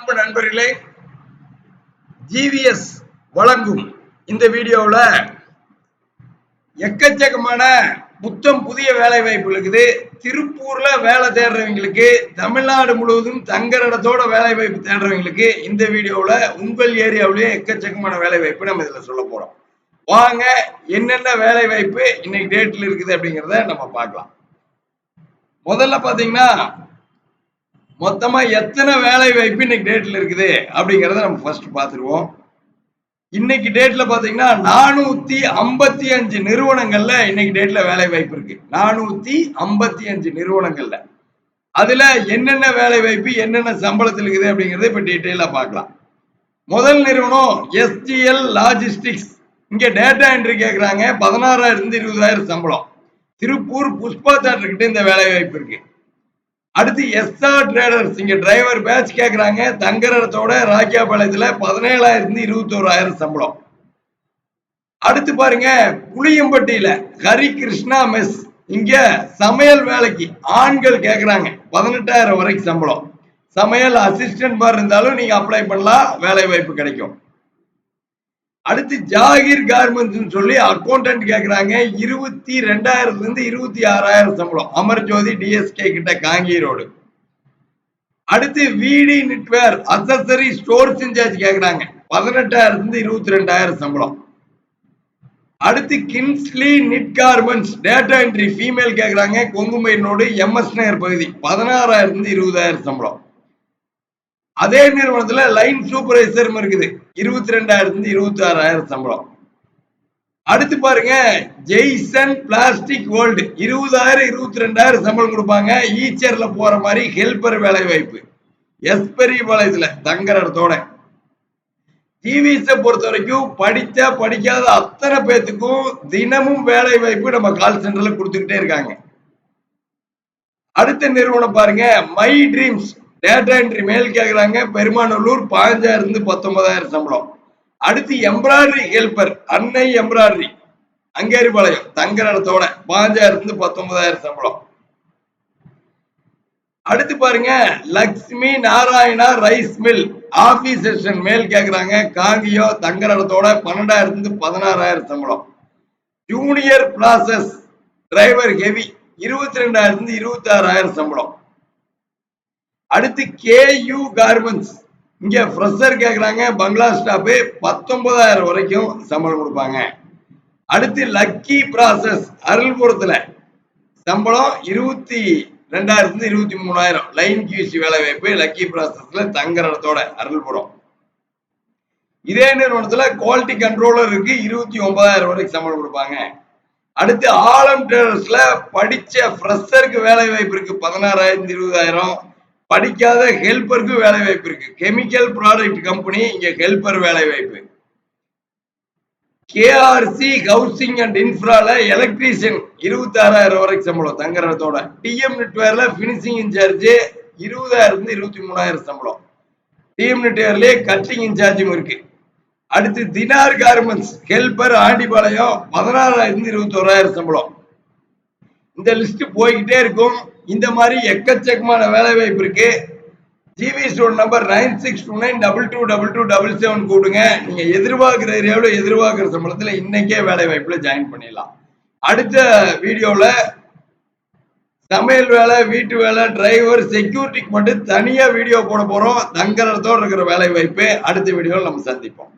அன்பு நண்பர்களே, ஜிவிஎஸ் வழங்கும் இந்த வீடியோவில் எக்கச்சக்கமான புத்தம் புதிய வேலை வாய்ப்பு இருக்குது. திருப்பூர்ல வேலை தேடுறவங்களுக்கு, தமிழ்நாடு முழுவதும் தங்குற இடத்தோட வேலை வாய்ப்பு தேடுறவங்களுக்கு இந்த வீடியோவில் உங்கள் ஏரியாவிலேயே எக்கச்சக்கமான வேலை வாய்ப்பு நம்ம இதில் சொல்ல போறோம். வாங்க, என்னென்ன வேலை வாய்ப்பு இன்னைக்கு டேட்ல இருக்குது அப்படிங்கிறத நம்ம பார்க்கலாம். முதல்ல பாத்தீங்கன்னா, மொத்தமா எத்தனை வேலை வாய்ப்பு இன்னைக்கு டேட்ல இருக்குது அப்படிங்கறத நம்ம ஃபர்ஸ்ட் பாத்துருவோம். இன்னைக்கு டேட்ல பாத்தீங்கன்னா 455 நிறுவனங்கள்ல இன்னைக்கு டேட்ல வேலை வாய்ப்பு இருக்கு. 455 நிறுவனங்கள்ல அதுல என்னென்ன வேலை வாய்ப்பு, என்னென்ன சம்பளத்தில் இருக்குது அப்படிங்கறத இப்ப டீட்டெயிலா பார்க்கலாம். முதல் நிறுவனம் SGL லாஜிஸ்டிக்ஸ். இங்க டேட்டா என்ட்ரி கேக்குறாங்க. 16,000 இருந்து 20,000 சம்பளம். திருப்பூர் புஷ்பா தியேட்டர் கிட்ட இந்த வேலை வாய்ப்பு இருக்கு. அடுத்து SR ட்ரேடர்ஸ், இங்க டிரைவர் பேட்ச் கேக்குறாங்க. தங்குற இடத்தோட ராக்கியாபாளையத்துல 17,000 இருந்து 21,000 சம்பளம். அடுத்து பாருங்க, புளியம்பட்டியில ஹரி கிருஷ்ணா மெஸ், இங்க சமையல் வேலைக்கு ஆண்கள் கேக்குறாங்க. 18,000 வரைக்கும் சம்பளம். சமையல் அசிஸ்டன்ட் மாதிரி இருந்தாலும் நீங்க அப்ளை பண்ணலாம், வேலை வாய்ப்பு கிடைக்கும். அடுத்து ஜாகிர் கார்மெண்ட்ஸ் சொல்லி அக்கௌண்டன்ட் கேக்குறாங்க. 22,000 இருந்து 26,000 சம்பளம். அமர்ஜோதி டிஎஸ்கே கிட்ட, காங்கி ரோடு. அடுத்து விடி நிட்வேர் அசசரி ஸ்டோர்ஸ் இன்சார்ஜ் கேக்குறாங்க. 18,000 இருந்து 22,000 சம்பளம். அடுத்து Kingsley knit garments data entry female கேக்குறாங்க. கொங்குமயிர் ரோடு, MS நகர் பகுதி. 16,000 இருந்து 20,000 சம்பளம். அதே நிறுவனத்துல லைன் சூப்பர்வைசர் இருக்குது. 22,000 இருந்து 26,000 சம்பளம். அடுத்து பாருங்க, ஜெய்சன் பிளாஸ்டிக் வேர்ல்டு 20,000 22,000 சம்பளம் கொடுப்பாங்க. ஈச்சர்ல போற மாதிரி ஹெல்பர் வேலை வாய்ப்பு. எஸ்பெரி பாளையத்துல தங்குற இடத்தோட. டிவிஸை பொறுத்த வரைக்கும் படித்த படிக்காத அத்தனை பேத்துக்கும் தினமும் வேலை வாய்ப்பு நம்ம கால் சென்டர்ல கொடுத்துக்கிட்டே இருக்காங்க. அடுத்த நிறுவனம் பாருங்க, மை ட்ரீம்ஸ் டேட்டா என்ட்ரி மேல் கேக்குறாங்க. பெருமாநல்லூர் 15,000 இருந்து 19,000 சம்பளம். அடுத்து எம்ப்ராய்டரி ஹெல்பர், அன்னை எம்ப்ராய்டரி, அங்கேரிபாளையம் தங்குற இடத்தோட 15,000 இருந்து 19,000 சம்பளம். அடுத்து பாருங்க, Lakshmi Narayana rice mill office section மேல் கேக்குறாங்க. காங்கியோ தங்குற இடத்தோட 12,000 இருந்து 16,000 சம்பளம். ஜூனியர் ப்ராசஸ் டிரைவர் ஹெவி 22,000 இருந்து 26,000 சம்பளம். அடுத்து KU கார்மெண்ட்ஸ், இங்க ஃப்ரெஷர் கேக்குறாங்க. பங்களா ஸ்டாப் 19,000 வரைக்கும் சம்பளம் கொடுப்பாங்க. அடுத்து லக்கி ப்ராசஸ் அருள்புரத்துல சம்பளம் 22,000 இருந்து 23,000. லைன் QC வேலை வாய்ப்பு லக்கி ப்ராசஸ்ல தங்குற இடத்தோட அருள்புரம். இதே நிறுவனத்துல குவாலிட்டி கண்ட்ரோலர் இருக்கு. 29,000 வரைக்கும் சம்பளம் கொடுப்பாங்க. அடுத்து ஆலம் ட்ரேடர்ஸ்ல படிச்ச ஃப்ரெஷருக்கு வேலை வாய்ப்பு இருக்கு. 16,000 இருந்து 20,000. படிக்காத ஹெல்பருக்கு வேலை வாய்ப்பு இருக்கு. கெமிக்கல் ப்ராடக்ட் கம்பெனி, இங்க ஹெல்பர் வேலை வாய்ப்பு. KRC ஹவுசிங் அண்ட் இன்ஃப்ரால எலக்ட்ரீஷியன் 26,000 வரைக்கும் சம்பளம் தங்குற இடத்தோட. TM நெட்வேர்ல பினிஷிங் இன்சார்ஜ் 20,000 இருந்து 23,000 சம்பளம். TM நெட்வேர்லயே கட்டிங் இன்சார்ஜும் இருக்கு. அடுத்து தினார் கார்மெண்ட்ஸ் ஹெல்பர் ஆண்டிபாளையம் 16,000 இருந்து 21,000 சம்பளம். இந்த லிஸ்ட் போய்கிட்டே இருக்கும். இந்த மாதிரி எக்கச்சக்கமான வேலை வாய்ப்பு இருக்கு. GVS number 9629222277 கூடுங்க. நீங்க எதிர்பார்க்கிற ஏரியாவில் எதிர்பார்க்கிற சம்பளத்துல இன்னைக்கே வேலை வாய்ப்புல ஜாயின் பண்ணிடலாம். அடுத்த வீடியோல சமையல் வேலை, வீட்டு வேலை, டிரைவர், செக்யூரிட்டிக்கு மட்டும் தனியா வீடியோ போட போறோம். தங்குறதோடு இருக்கிற வேலை வாய்ப்பு அடுத்த வீடியோவில் நம்ம சந்திப்போம்.